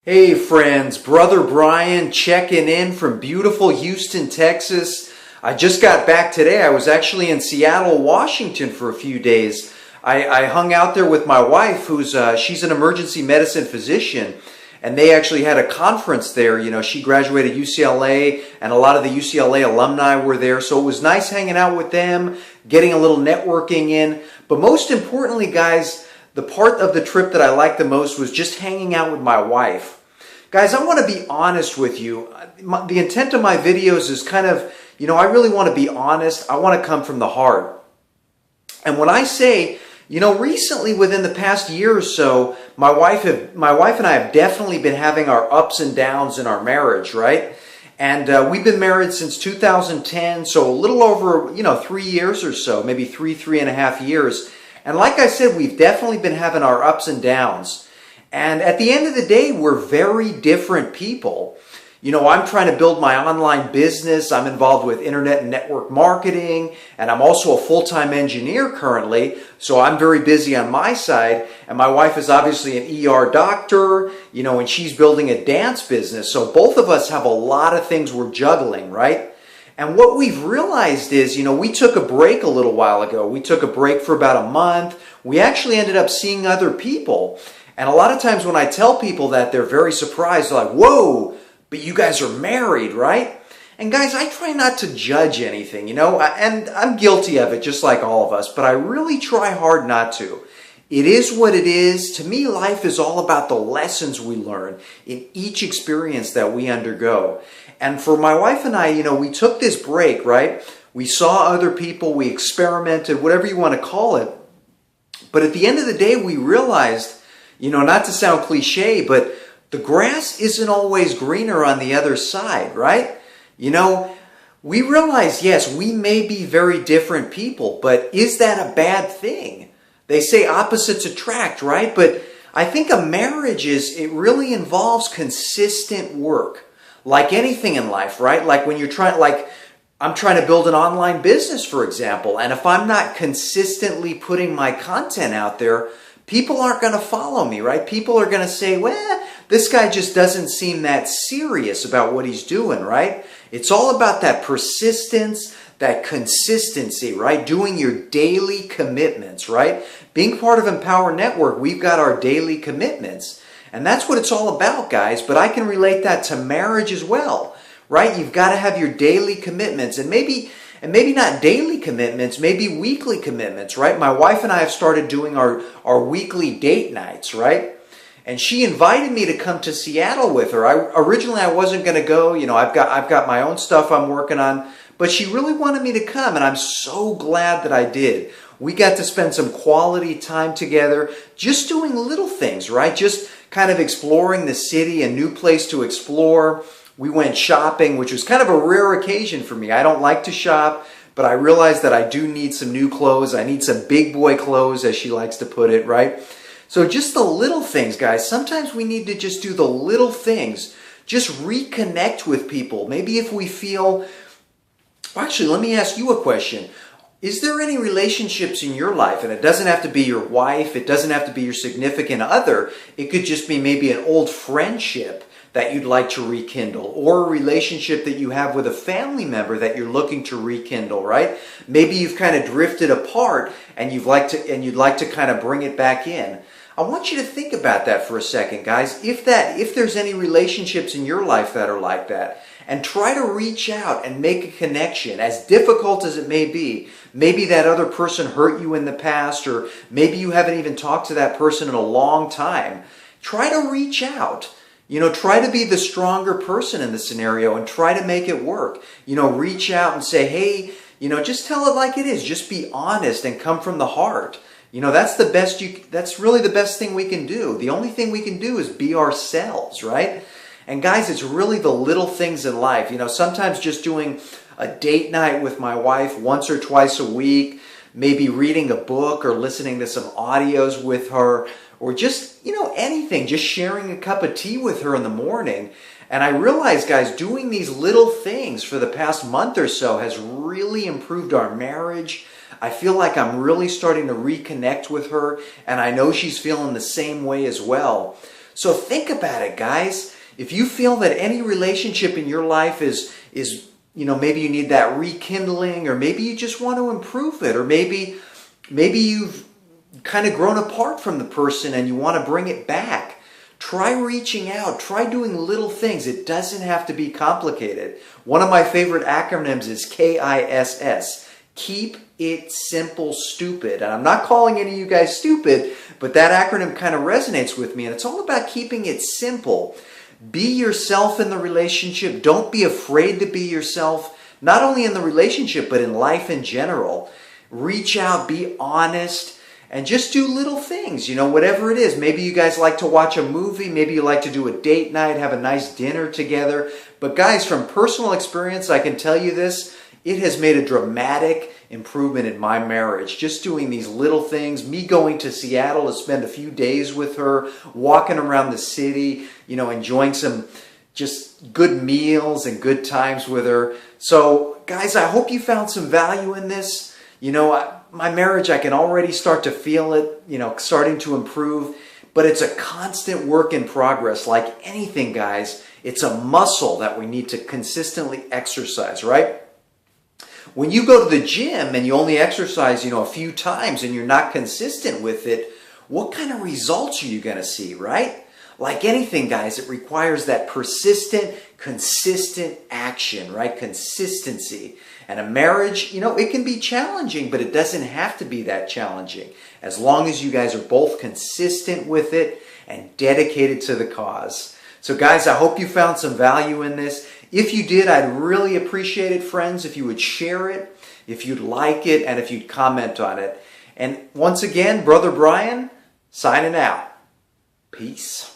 Hey friends, Brother Brian checking in from beautiful Houston, Texas. I just got back today. I was actually in Seattle, Washington for a few days. I hung out there with my wife, she's an emergency medicine physician, and they actually had a conference there. You know, she graduated UCLA, and a lot of the UCLA alumni were there, so it was nice hanging out with them, getting a little networking in. But most importantly, guys, the part of the trip that I liked the most was just hanging out with my wife. Guys, I want to be honest with you. The intent of my videos is kind of, I really want to be honest. I want to come from the heart. And when I say, recently within the past year or so, my wife and I have definitely been having our ups and downs in our marriage, right? And we've been married since 2010, so a little over, 3 years or so, maybe three and a half years. And like I said, we've definitely been having our ups and downs. And at the end of the day, we're very different people. I'm trying to build my online business. I'm involved with internet and network marketing, and I'm also a full-time engineer currently, so I'm very busy on my side. And my wife is obviously an ER doctor, and she's building a dance business. So both of us have a lot of things we're juggling, right? And what we've realized is, we took a break a little while ago. We took a break for about a month. We actually ended up seeing other people. And a lot of times when I tell people that, they're very surprised. They're like, whoa, but you guys are married, right? And guys, I try not to judge anything, and I'm guilty of it just like all of us, but I really try hard not to. It is what it is. To me, life is all about the lessons we learn in each experience that we undergo. And for my wife and I, we took this break, right? We saw other people, we experimented, whatever you want to call it. But at the end of the day, we realized, not to sound cliche, but the grass isn't always greener on the other side, right? We realize, yes, we may be very different people, but is that a bad thing? They say opposites attract, right? But I think a marriage it really involves consistent work. Like anything in life, right? Like when I'm trying to build an online business, for example, and if I'm not consistently putting my content out there, people aren't going to follow me, right? People are going to say, well, this guy just doesn't seem that serious about what he's doing, right? It's all about that persistence, that consistency, right? Doing your daily commitments, right? Being part of Empower Network, we've got our daily commitments. And that's what it's all about, guys. But I can relate that to marriage as well, right? You've got to have your daily commitments. And maybe not daily commitments, maybe weekly commitments, right? My wife and I have started doing our weekly date nights, right? And she invited me to come to Seattle with her. Originally I wasn't going to go. I've got my own stuff I'm working on, but she really wanted me to come, and I'm so glad that I did. We got to spend some quality time together, just doing little things, right? Just kind of exploring the city, a new place to explore. We went shopping, which was kind of a rare occasion for me. I don't like to shop, but I realized that I do need some new clothes. I need some big boy clothes, as she likes to put it, right? So just the little things, guys. Sometimes we need to just do the little things. Just reconnect with people. Maybe if we feel... Actually, let me ask you a question. Is there any relationships in your life, and it doesn't have to be your wife, it doesn't have to be your significant other, it could just be maybe an old friendship that you'd like to rekindle, or a relationship that you have with a family member that you're looking to rekindle, right? Maybe you've kind of drifted apart and you'd like to kind of bring it back in. I want you to think about that for a second, guys. If there's any relationships in your life that are like that, and try to reach out and make a connection, as difficult as it may be. Maybe that other person hurt you in the past, or maybe you haven't even talked to that person in a long time. Try to reach out. Try to be the stronger person in the scenario and try to make it work. Reach out and say, hey, just tell it like it is. Just be honest and come from the heart. That's really the best thing we can do. The only thing we can do is be ourselves, right? And guys, it's really the little things in life. Sometimes just doing a date night with my wife once or twice a week, maybe reading a book or listening to some audios with her, or just, anything, just sharing a cup of tea with her in the morning. And I realized, guys, doing these little things for the past month or so has really improved our marriage. I feel like I'm really starting to reconnect with her, and I know she's feeling the same way as well. So think about it, guys. If you feel that any relationship in your life is maybe you need that rekindling, or maybe you just want to improve it, or maybe you've kind of grown apart from the person and you want to bring it back. Try reaching out. Try doing little things. It doesn't have to be complicated. One of my favorite acronyms is KISS. Keep it simple, stupid. And I'm not calling any of you guys stupid, but that acronym kind of resonates with me. And it's all about keeping it simple. Be yourself in the relationship. Don't be afraid to be yourself, not only in the relationship, but in life in general. Reach out, be honest, and just do little things, whatever it is. Maybe you guys like to watch a movie. Maybe you like to do a date night, have a nice dinner together. But guys, from personal experience, I can tell you this. It has made a dramatic improvement in my marriage. Just doing these little things, me going to Seattle to spend a few days with her, walking around the city, enjoying some just good meals and good times with her. So guys, I hope you found some value in this. My marriage, I can already start to feel it, starting to improve. But it's a constant work in progress. Like anything, guys, it's a muscle that we need to consistently exercise, right? When you go to the gym and you only exercise, a few times and you're not consistent with it, what kind of results are you going to see, right? Like anything, guys, it requires that persistent, consistent action, right? Consistency. And a marriage, it can be challenging, but it doesn't have to be that challenging. As long as you guys are both consistent with it and dedicated to the cause. So guys, I hope you found some value in this. If you did, I'd really appreciate it, friends, if you would share it, if you'd like it, and if you'd comment on it. And once again, Brother Brian, signing out. Peace.